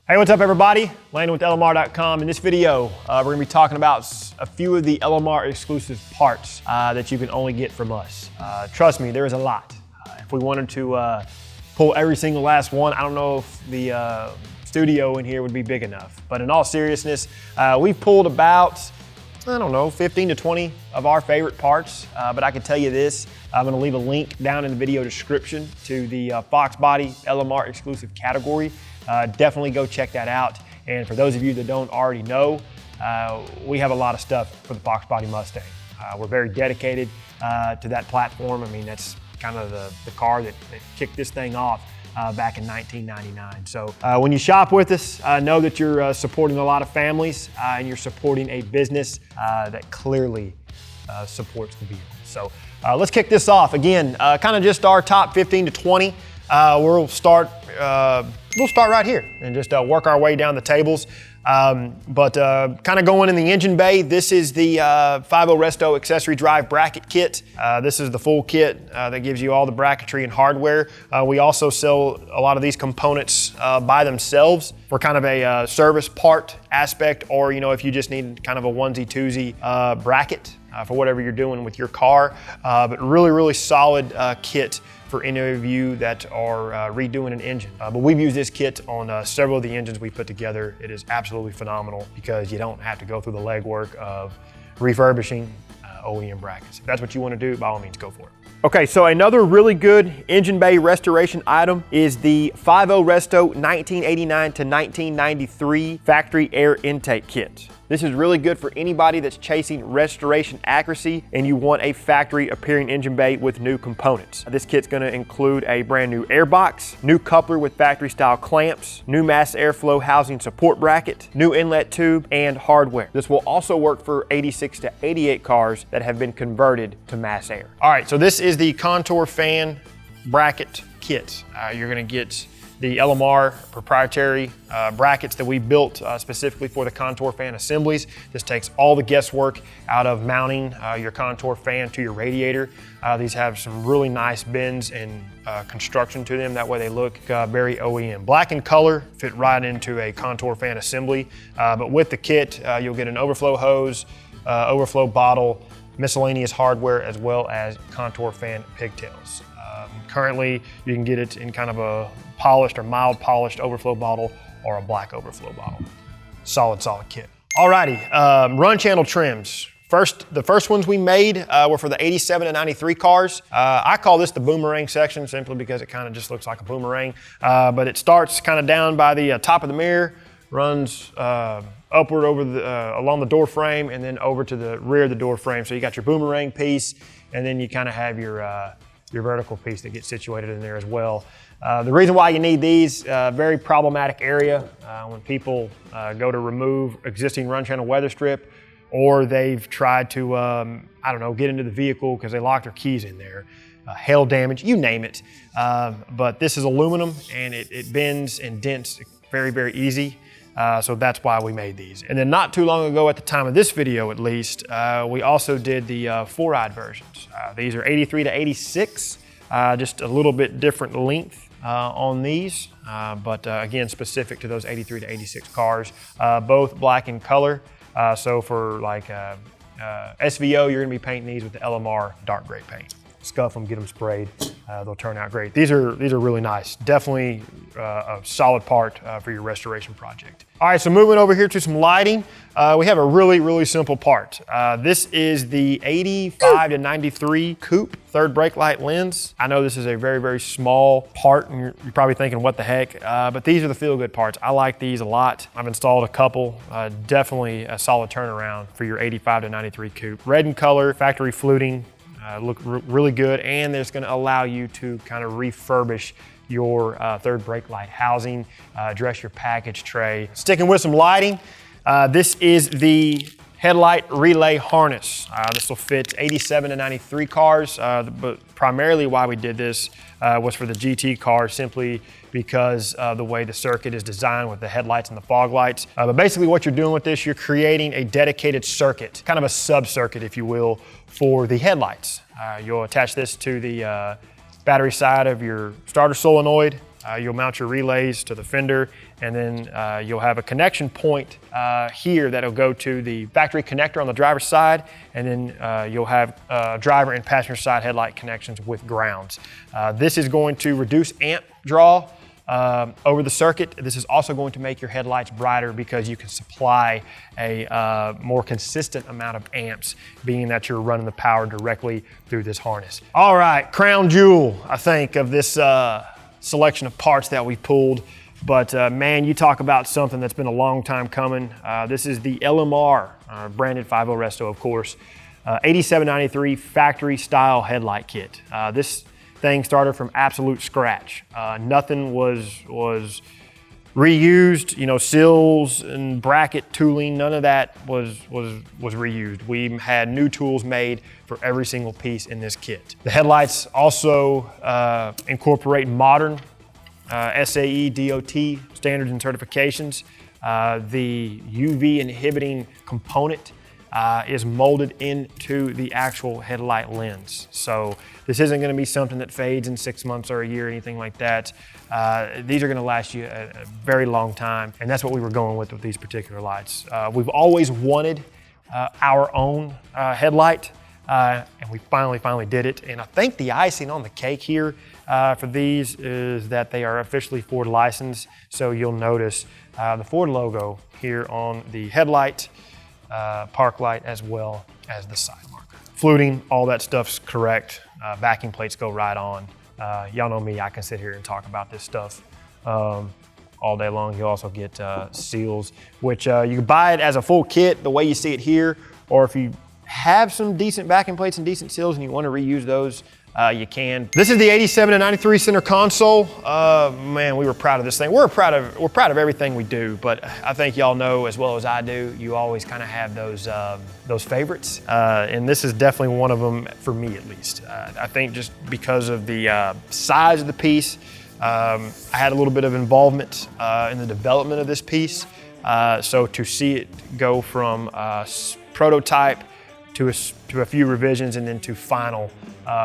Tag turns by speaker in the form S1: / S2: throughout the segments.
S1: Hey, what's up everybody? Landon with LMR.com. In this video, we're gonna be talking about a few of the LMR exclusive parts that you can only get from us. Trust me, there is a lot. If we wanted to pull every single last one, I don't know if the studio in here would be big enough. But in all seriousness, we've pulled about, I don't know, 15 to 20 of our favorite parts. But I can tell you this, I'm gonna leave a link down in the video description to the foxbody LMR exclusive category. Definitely go check that out. And for those of you that don't already know, we have a lot of stuff for the foxbody Mustang. We're very dedicated to that platform. I mean, that's kind of the car that kicked this thing off back in 1999. So when you shop with us, know that you're supporting a lot of families and you're supporting a business that clearly supports the vehicle. So let's kick this off. Again, kind of just our top 15 to 20. We'll start right here and just work our way down the tables. But kind of going in the engine bay, this is the 5.0 Resto accessory drive bracket kit. This is the full kit that gives you all the bracketry and hardware. We also sell a lot of these components by themselves for kind of a service part aspect, or if you just need kind of a onesie twosie bracket for whatever you're doing with your car. But really solid kit for any of you that are redoing an engine. But we've used this kit on several of the engines we put together. It is absolutely phenomenal because you don't have to go through the legwork of refurbishing OEM brackets. If that's what you want to do, by all means, go for it. Okay, so another really good engine bay restoration item is the 5.0 Resto 1989 to 1993 factory air intake kit. This is really good for anybody that's chasing restoration accuracy and you want a factory appearing engine bay with new components. This kit's gonna include a brand new air box, new coupler with factory style clamps, new mass airflow housing support bracket, new inlet tube, and hardware. This will also work for 86 to 88 cars that have been converted to mass air. All right, so this is the contour fan bracket kit. You're gonna get the LMR proprietary brackets that we built specifically for the contour fan assemblies. This takes all the guesswork out of mounting your contour fan to your radiator. These have some really nice bends and construction to them. That way they look very OEM. Black in color, fit right into a contour fan assembly. But with the kit, you'll get an overflow hose, overflow bottle, miscellaneous hardware, as well as contour fan pigtails. Currently, you can get it in kind of a polished or mild polished overflow bottle or a black overflow bottle. Solid kit. Alrighty, run channel trims. The first ones we made were for the 87 to 93 cars. I call this the boomerang section simply because it kind of just looks like a boomerang. But it starts kind of down by the top of the mirror, runs upward over along the door frame, and then over to the rear of the door frame. So you got your boomerang piece, and then you kind of have your vertical piece that gets situated in there as well. The reason why you need these, very problematic area when people go to remove existing run channel weather strip, or they've tried to, I don't know, get into the vehicle because they locked their keys in there. Hail damage, you name it. But this is aluminum and it bends and dents very easy. So that's why we made these. And then not too long ago, at the time of this video at least, we also did the four-eyed versions. These are 83 to 86, just a little bit different length on these, but again, specific to those 83 to 86 cars, both black in color. So for like SVO, you're gonna be painting these with the LMR dark gray paint. Scuff them, get them sprayed, they'll turn out great. These are really nice. Definitely a solid part for your restoration project. All right, so moving over here to some lighting, we have a really simple part. This is the 85 to 93 coupe third brake light lens. I know this is a very small part, and you're probably thinking, what the heck? But these are the feel-good parts. I like these a lot. I've installed a couple. Definitely a solid turnaround for your 85 to 93 coupe. Red in color, factory fluting. Look really good, and it's going to allow you to kind of refurbish your third brake light housing, address your package tray. Sticking with some lighting, this is the headlight relay harness. This will fit 87 to 93 cars, but primarily why we did this was for the GT cars, simply because of the way the circuit is designed with the headlights and the fog lights. But basically what you're doing with this, you're creating a dedicated circuit, kind of a sub-circuit, if you will, for the headlights. You'll attach this to the battery side of your starter solenoid. You'll mount your relays to the fender, and then you'll have a connection point here that'll go to the factory connector on the driver's side, and then you'll have driver and passenger side headlight connections with grounds. This is going to reduce amp draw over the circuit. This is also going to make your headlights brighter because you can supply a more consistent amount of amps, being that you're running the power directly through this harness. All right, crown jewel, I think, of this selection of parts that we pulled. But man, you talk about something that's been a long time coming. This is the LMR, branded 5.0 Resto, of course, 8793 factory style headlight kit. This thing started from absolute scratch. Nothing was reused, you know, sills and bracket tooling, none of that was reused. We had new tools made for every single piece in this kit. The headlights also incorporate modern SAE DOT standards and certifications. The UV inhibiting component is molded into the actual headlight lens. So this isn't gonna be something that fades in 6 months or a year or anything like that. These are gonna last you a very long time, and that's what we were going with these particular lights. We've always wanted our own headlight, and we finally did it. And I think the icing on the cake here for these is that they are officially Ford licensed. So you'll notice the Ford logo here on the headlight, park light, as well as the side marker. Fluting, all that stuff's correct. Backing plates go right on. Y'all know me, I can sit here and talk about this stuff all day long. You'll also get seals, which you can buy it as a full kit, the way you see it here, or if you have some decent backing plates and decent seals and you want to reuse those, you can. This is the 87 to 93 center console. Man, we were proud of this thing. We're proud of everything we do, but I think y'all know as well as I do, you always kind of have those favorites, and this is definitely one of them for me, at least. I think just because of the size of the piece, I had a little bit of involvement in the development of this piece, so to see it go from prototype to a few revisions and then to final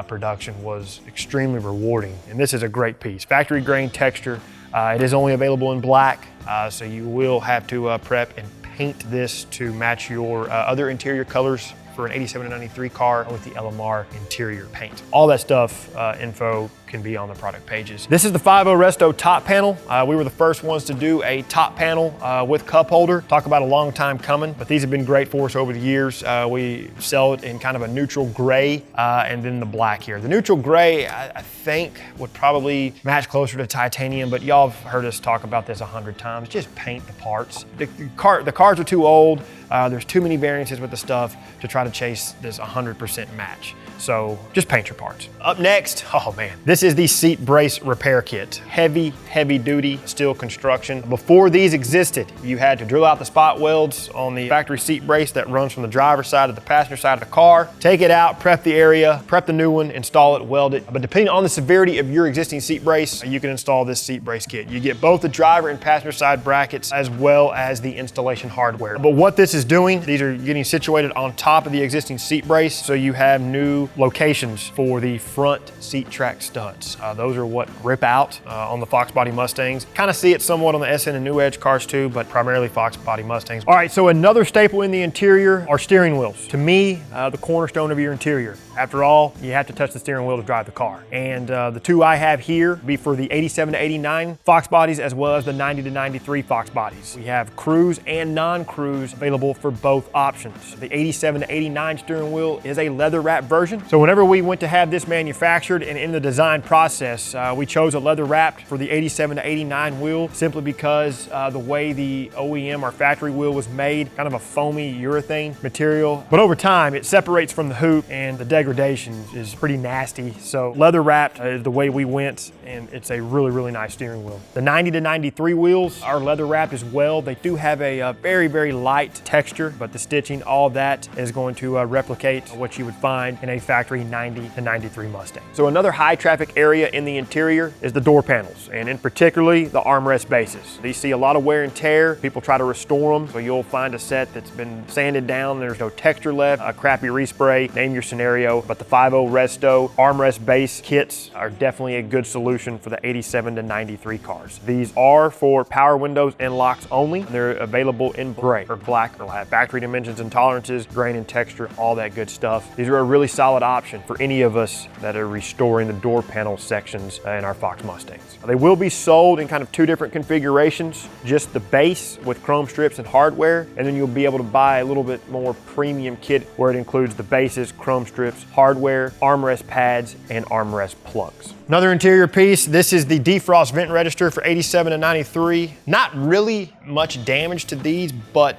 S1: production was extremely rewarding. And this is a great piece. Factory grain texture. It is only available in black, so you will have to prep and paint this to match your other interior colors for an 87 to 93 car with the LMR interior paint. All that stuff, info can be on the product pages. This is the 5.0 Resto top panel. We were the first ones to do a top panel with cup holder. Talk about a long time coming, but these have been great for us over the years. We sell it in kind of a neutral gray and then the black here. The neutral gray, I think, would probably match closer to titanium, but y'all have heard us talk about this 100 times. Just paint the parts. The cars are too old. There's too many variances with the stuff to try to chase this 100% match. So just paint your parts. Up next, oh man, this is the seat brace repair kit. Heavy duty steel construction. Before these existed, you had to drill out the spot welds on the factory seat brace that runs from the driver's side to the passenger side of the car, take it out, prep the area, prep the new one, install it, weld it. But depending on the severity of your existing seat brace, you can install this seat brace kit. You get both the driver and passenger side brackets as well as the installation hardware. But what this is doing, these are getting situated on top of the existing seat brace, so you have new locations for the front seat track studs. Those are what rip out on the foxbody Mustangs. Kind of see it somewhat on the SN and New Edge cars too, but primarily foxbody Mustangs. All right, so another staple in the interior are steering wheels. To me, the cornerstone of your interior. After all, you have to touch the steering wheel to drive the car. And the two I have here be for the 87 to 89 Fox bodies as well as the 90 to 93 Fox bodies. We have cruise and non-cruise available for both options. The 87 to 89 steering wheel is a leather wrap version. So whenever we went to have this manufactured and in the design process, we chose a leather wrapped for the 87 to 89 wheel simply because the way the OEM, our factory wheel, was made, kind of a foamy urethane material. But over time, it separates from the hoop and the degradation is pretty nasty. So leather wrapped is the way we went, and it's a really nice steering wheel. The 90 to 93 wheels are leather wrapped as well. They do have a very light texture, but the stitching, all of that is going to replicate what you would find in a factory 90 to 93 Mustang. So another high traffic area in the interior is the door panels, and in particularly the armrest bases. These see a lot of wear and tear. People try to restore them, so you'll find a set that's been sanded down, there's no texture left, a crappy respray, name your scenario. scenario, but the 5.0 Resto armrest base kits are definitely a good solution for the 87 to 93 cars. These are for power windows and locks only. They're available in gray or black, or have factory dimensions and tolerances, grain and texture, all that good stuff. These are a really solid option for any of us that are restoring the door panel sections in our Fox Mustangs. They will be sold in kind of two different configurations, just the base with chrome strips and hardware, and then you'll be able to buy a little bit more premium kit where it includes the bases, chrome strips, hardware, armrest pads, and armrest plugs. Another interior piece, this is the defrost vent register for 87 to 93. Not really much damage to these, but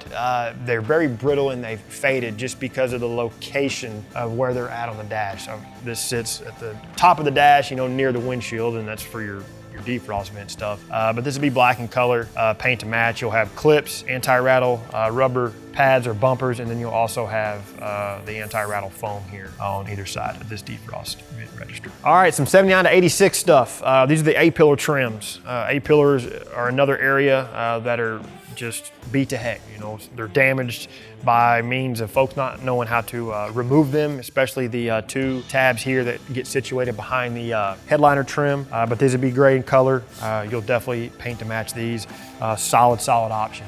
S1: they're very brittle and they've faded just because of the location of where they're at on the dash. So this sits at the top of the dash, you know, near the windshield, and that's for your defrost vent stuff. But this will be black in color, paint to match. You'll have clips, anti-rattle, rubber pads or bumpers, and then you'll also have the anti-rattle foam here on either side of this defrost vent register. All right, some 79 to 86 stuff. These are the A-pillar trims. A-pillars are another area that are just beat to heck. You know, they're damaged by means of folks not knowing how to remove them, especially the two tabs here that get situated behind the headliner trim. But these would be gray in color. You'll definitely paint to match these. Solid option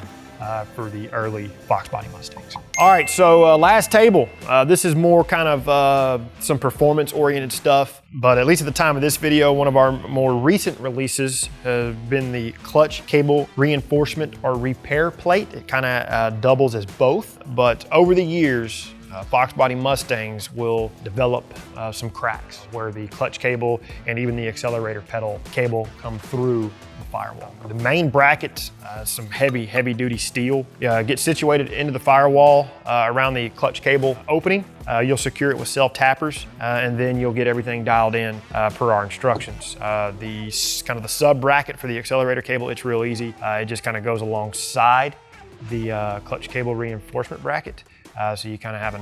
S1: for the early Fox Body Mustangs. All right, so last table. This is more kind of some performance-oriented stuff, but at least at the time of this video, one of our more recent releases has been the clutch cable reinforcement or repair plate. It kind of doubles as both, but over the years, Fox Body Mustangs will develop some cracks where the clutch cable and even the accelerator pedal cable come through the firewall. The main bracket, some heavy duty steel, gets situated into the firewall around the clutch cable opening. You'll secure it with self tappers, and then you'll get everything dialed in per our instructions. The sub bracket for the accelerator cable, it's real easy. It just kind of goes alongside the clutch cable reinforcement bracket. So you kind of have a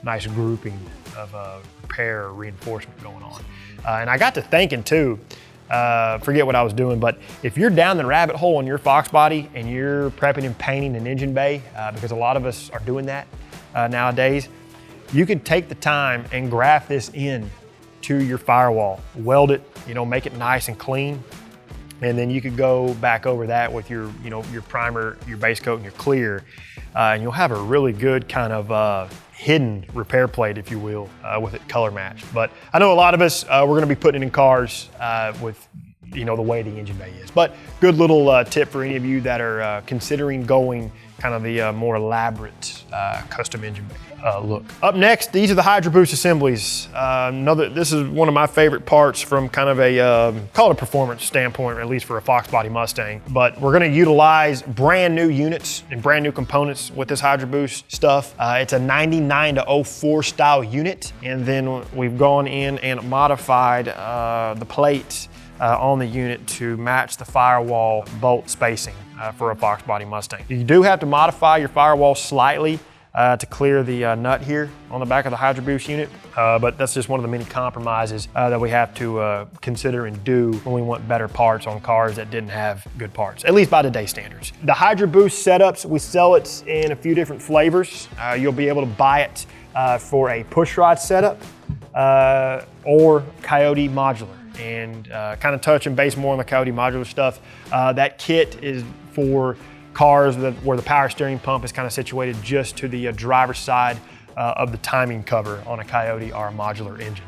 S1: nice grouping of repair or reinforcement going on. And I got to thinking too, forget what I was doing, but if you're down the rabbit hole on your Fox Body and you're prepping and painting an engine bay, because a lot of us are doing that nowadays, you could take the time and graft this in to your firewall, weld it, you know, make it nice and clean. And then you could go back over that with your primer, your base coat, and your clear, and you'll have a really good kind of hidden repair plate, if you will, with it color matched. But I know a lot of us, we're going to be putting it in cars with, you know, the way the engine bay is. But good little tip for any of you that are considering going kind of the more elaborate custom engine bay look. Up next, these are the Hydro Boost assemblies. This is one of my favorite parts from kind of a, call it a performance standpoint, or at least for a Fox Body Mustang. But we're gonna utilize brand new units and brand new components with this Hydro Boost stuff. It's a 99 to 04 style unit. And then we've gone in and modified the plate on the unit to match the firewall bolt spacing for a Fox Body Mustang. You do have to modify your firewall slightly to clear the nut here on the back of the Hydro Boost unit, but that's just one of the many compromises that we have to consider and do when we want better parts on cars that didn't have good parts, at least by today's standards. The Hydro Boost setups, we sell it in a few different flavors. You'll be able to buy it for a pushrod setup or Coyote modular. And kind of touching base more on the Coyote modular stuff, that kit is for cars where the power steering pump is kind of situated just to the driver's side of the timing cover on a Coyote or a modular engine.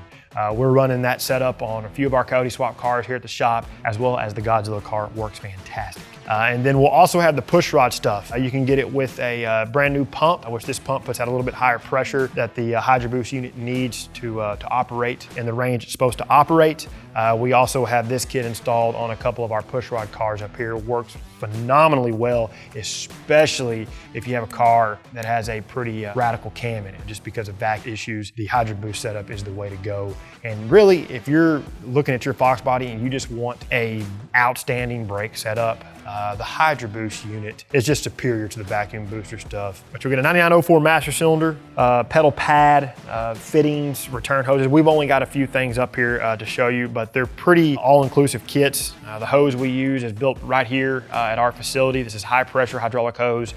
S1: We're running that setup on a few of our Coyote swap cars here at the shop, as well as the Godzilla car. Works fantastic. And then we'll also have the push rod stuff. You can get it with a brand new pump, which this pump puts out a little bit higher pressure that the Hydro Boost unit needs to operate in the range it's supposed to operate. We also have this kit installed on a couple of our push rod cars up here. Works phenomenally well, especially if you have a car that has a pretty radical cam in it. Just because of vac issues, the Hydro Boost setup is the way to go. And really, if you're looking at your Fox Body and you just want a outstanding brake setup, the Hydro Boost unit is just superior to the vacuum booster stuff. But you'll get a 9904 master cylinder, pedal pad, fittings, return hoses. We've only got a few things up here to show you, but they're pretty all-inclusive kits. The hose we use is built right here at our facility. This is high pressure hydraulic hose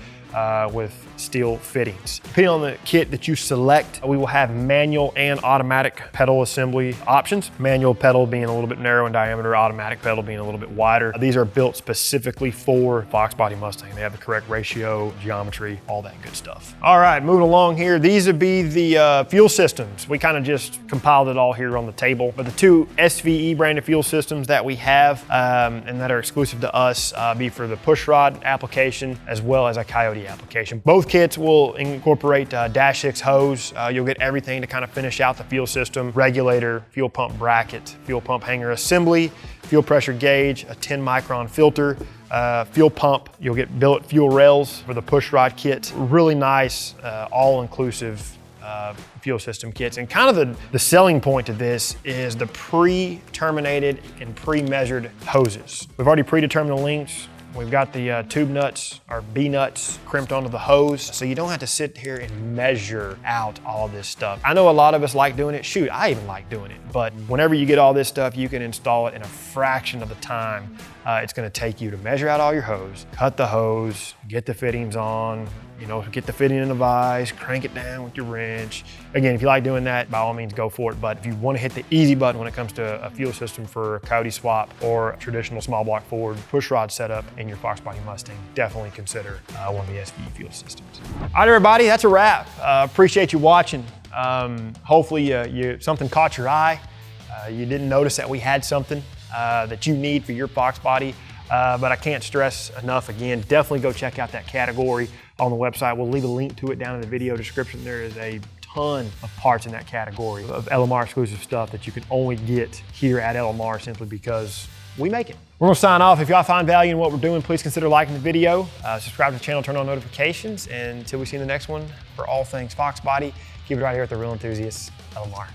S1: with steel fittings. Depending on the kit that you select, we will have manual and automatic pedal assembly options. Manual pedal being a little bit narrow in diameter, automatic pedal being a little bit wider. These are built specifically for Fox Body Mustang. They have the correct ratio, geometry, all that good stuff. All right, moving along here. These would be the fuel systems. We kind of just compiled it all here on the table. But the two SVE branded fuel systems that we have and that are exclusive to us be for the pushrod application as well as a Coyote application. Both kits will incorporate Dash 6 hose. You'll get everything to kind of finish out the fuel system: regulator, fuel pump bracket, fuel pump hanger assembly, fuel pressure gauge, a 10 micron filter, fuel pump. You'll get billet fuel rails for the pushrod kit. Really nice, all-inclusive fuel system kits. And kind of the selling point to this is the pre-terminated and pre-measured hoses. We've already predetermined the lengths. We've got the tube nuts or B nuts crimped onto the hose, so you don't have to sit here and measure out all this stuff. I know a lot of us like doing it. Shoot, I even like doing it. But whenever you get all this stuff, you can install it in a fraction of the time it's gonna take you to measure out all your hose, cut the hose, get the fittings on, you know, get the fitting in the vise, crank it down with your wrench. Again, if you like doing that, by all means go for it. But if you want to hit the easy button when it comes to a fuel system for a Coyote swap or a traditional small block Ford pushrod setup in your Fox Body Mustang, definitely consider one of the SVE fuel systems. All right, everybody, that's a wrap. Appreciate you watching. Hopefully something caught your eye. You didn't notice that we had something that you need for your Fox Body. But I can't stress enough, again, definitely go check out that category on the website. We'll leave a link to it down in the video description. There is a ton of parts in that category of LMR exclusive stuff that you can only get here at LMR simply because we make it. We're gonna sign off. If y'all find value in what we're doing, please consider liking the video, subscribe to the channel, turn on notifications, and until we see you in the next one, for all things Fox Body, keep it right here at The Real Enthusiasts, LMR.